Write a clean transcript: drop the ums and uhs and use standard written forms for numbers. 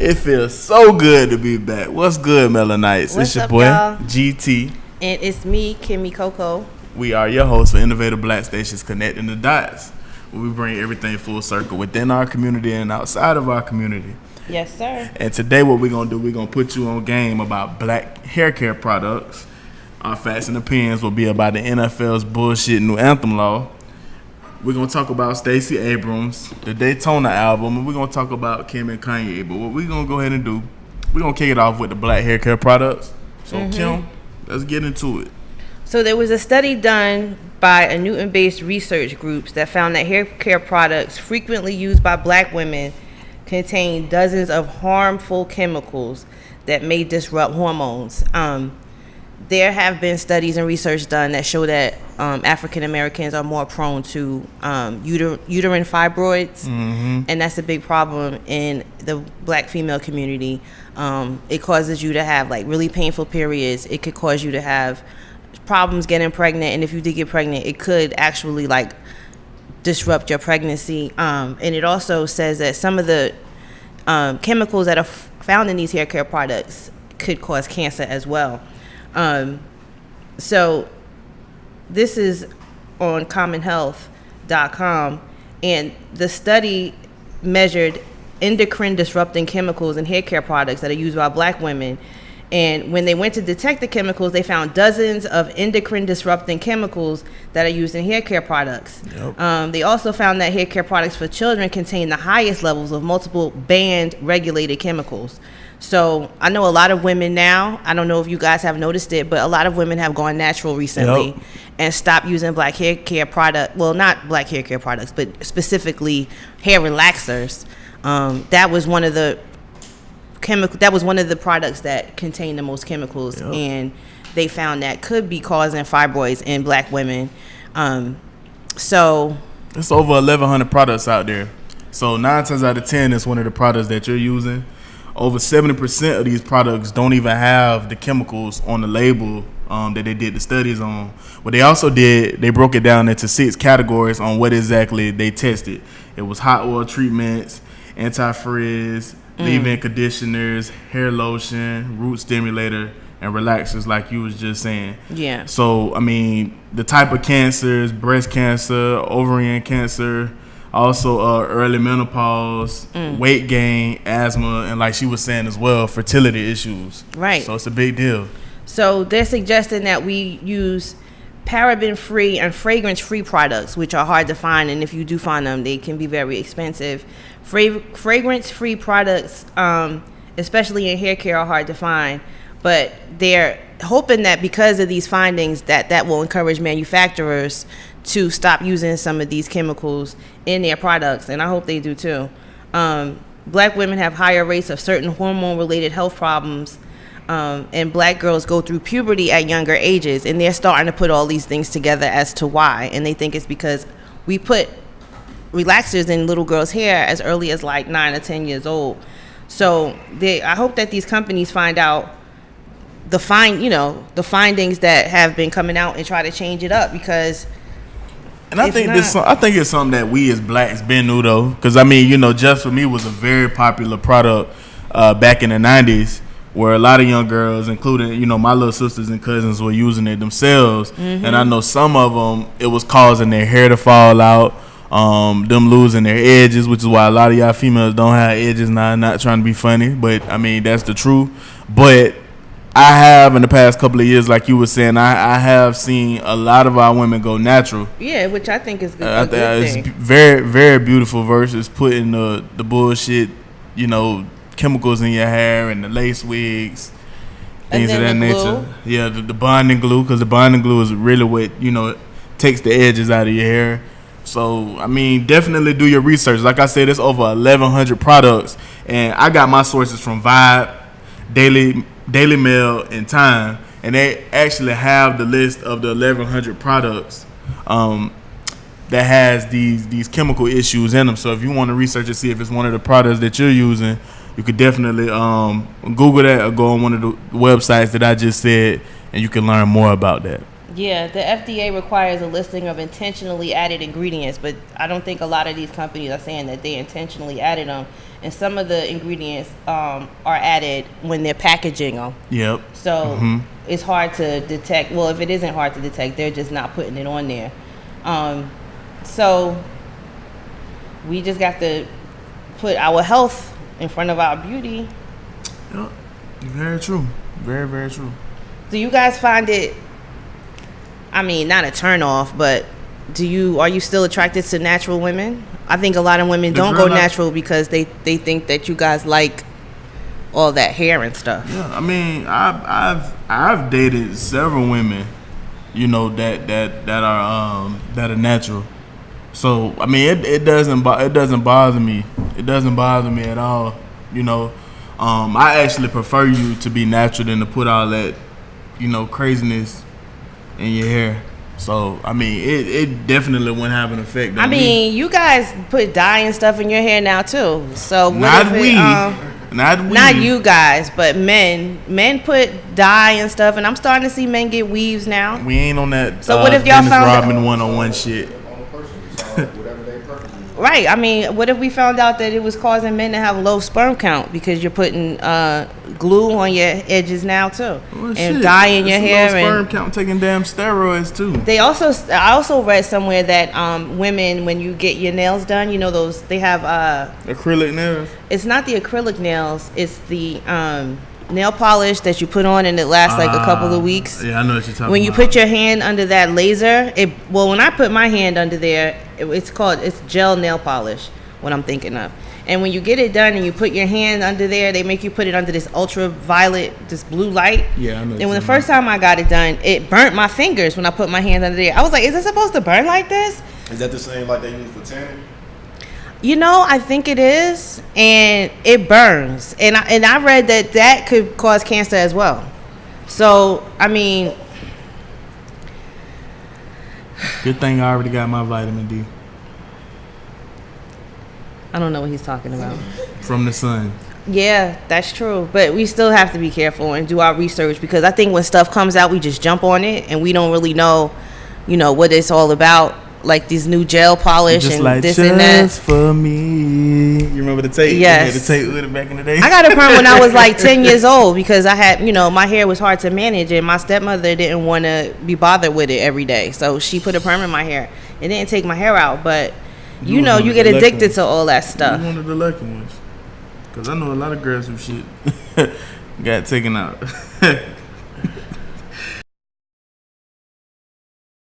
It feels so good to be back. What's good, Melanites? What's It's your up, boy, y'all? GT. And it's me, Kymmy Cocoa. We are your hosts for Innovative Black Stations Connecting the Dots, where we bring everything full circle within our community and outside of our community. Yes, sir. And today what we're going to do, we're going to put you on game about black hair care products. Our facts and opinions will be about the NFL's bullshit new anthem law. We're going to talk about Stacey Abrams, the Daytona album, and we're going to talk about Kim and Kanye. But what we're going to go ahead and do, we're going to kick it off with the black hair care products. So, Kim, let's get into it. So there was a study done by a Newton-based research group that found that hair care products frequently used by black women contain dozens of harmful chemicals that may disrupt hormones. There have been studies and research done that show that African Americans are more prone to uterine fibroids, and that's a big problem in the black female community. It causes you to have like really painful periods. It could cause you to have problems getting pregnant, and if you did get pregnant, it could actually like disrupt your pregnancy. And it also says that some of the chemicals that are found in these hair care products could cause cancer as well. So this is on commonhealth.com, and the study measured endocrine disrupting chemicals in hair care products that are used by black women. And when they went to detect the chemicals, they found dozens of endocrine disrupting chemicals that are used in hair care products. Yep. They also found that hair care products for children contain the highest levels of multiple banned regulated chemicals. So I know a lot of women now, I don't know if you guys have noticed it, but a lot of women have gone natural recently and stopped using black hair care product. Well, not black hair care products, but specifically hair relaxers. That was one of the products that contained the most chemicals, and they found that could be causing fibroids in black women. So it's over 1,100 products out there. So 9 times out of 10, it's one of the products that you're using. Over 70% of these products don't even have the chemicals on the label that they did the studies on. What they also did, they broke it down into 6 categories on what exactly they tested. It was hot oil treatments, anti-frizz, leave-in conditioners, hair lotion, root stimulator, and relaxers, like you was just saying. Yeah. So, I mean, the type of cancers, breast cancer, ovarian cancer, also early menopause, weight gain, asthma, and like she was saying as well, fertility issues. Right. So it's a big deal. So they're suggesting that we use paraben-free and fragrance-free products, which are hard to find, and if you do find them, they can be very expensive. Fragrance-free products, especially in hair care, are hard to find, but they're hoping that because of these findings that will encourage manufacturers to stop using some of these chemicals in their products, and I hope they do too. Black women have higher rates of certain hormone-related health problems, and black girls go through puberty at younger ages, and they're starting to put all these things together as to why, and they think it's because we put relaxers in little girls' hair as early as like 9 or 10 years old. So I hope that these companies find out the findings that have been coming out and try to change it up, because and I think it's something that we as blacks been new though, because I mean, Just For Me was a very popular product back in the 90s, where a lot of young girls, including my little sisters and cousins, were using it themselves, and I know some of them it was causing their hair to fall out, them losing their edges, which is why a lot of y'all females don't have edges now. I'm not trying to be funny, but I mean that's the truth. But I have, in the past couple of years, like you were saying, I have seen a lot of our women go natural. Yeah, which I think is good. It's very, very beautiful versus putting the bullshit, chemicals in your hair and the lace wigs, things of that nature. Yeah, the bonding glue, because the bonding glue is really what, takes the edges out of your hair. So, I mean, definitely do your research. Like I said, it's over 1,100 products, and I got my sources from Vibe, Daily Mail, and Time, and they actually have the list of the 1,100 products that has these chemical issues in them. So if you want to research and see if it's one of the products that you're using, you could definitely Google that or go on one of the websites that I just said, and you can learn more about that. Yeah, the FDA requires a listing of intentionally added ingredients, but I don't think a lot of these companies are saying that they intentionally added them. And some of the ingredients are added when they're packaging them. Yep. So it's hard to detect. Well, if it isn't hard to detect, they're just not putting it on there. So we just got to put our health in front of our beauty. Yep. Very true. Very, very true. Do you guys find it, I mean, not a turn off, but are you still attracted to natural women? I think a lot of women don't go natural because they think that you guys like all that hair and stuff. Yeah, I mean, I've dated several women, you know, that are natural. So I mean, it doesn't bother me. It doesn't bother me at all. You know, I actually prefer you to be natural than to put all that, you know, craziness in your hair. So I mean, it definitely wouldn't have an effect on me. You guys put dye and stuff in your hair now too. So not you guys, but men put dye and stuff, and I'm starting to see men get weaves now. We ain't on that. So what if y'all Dennis found Rodman 101 shit? Right. I mean, what if we found out that it was causing men to have low sperm count because you're putting glue on your edges now too, and dye in your hair, low sperm count taking damn steroids too. I also read somewhere that women, when you get your nails done, you know those they have acrylic nails. It's not the acrylic nails. It's the nail polish that you put on and it lasts like a couple of weeks. Yeah, I know what you're talking about. When you put your hand under that laser, when I put my hand under there, it's gel nail polish, what I'm thinking of. And when you get it done and you put your hand under there, they make you put it under this ultraviolet, this blue light. Yeah, I know. And when the first time I got it done, it burnt my fingers when I put my hand under there. I was like, is it supposed to burn like this? Is that the same like they use for tanning? You know, I think it is, and it burns. And I read that could cause cancer as well. So, I mean, good thing I already got my vitamin D I don't know what he's talking about. from the sun. Yeah, that's true. But we still have to be careful and do our research, because I think when stuff comes out, we just jump on it and we don't really know, what it's all about. Like this new gel polish just and like this and that. Just for me. You remember the tape? Yes. The tape with it back in the day. I got a perm when I was like 10 years old because I had, my hair was hard to manage, and my stepmother didn't want to be bothered with it every day. So she put a perm in my hair. It didn't take my hair out, but you get addicted to all that stuff. You one of the lucky ones. Because I know a lot of girls who shit got taken out.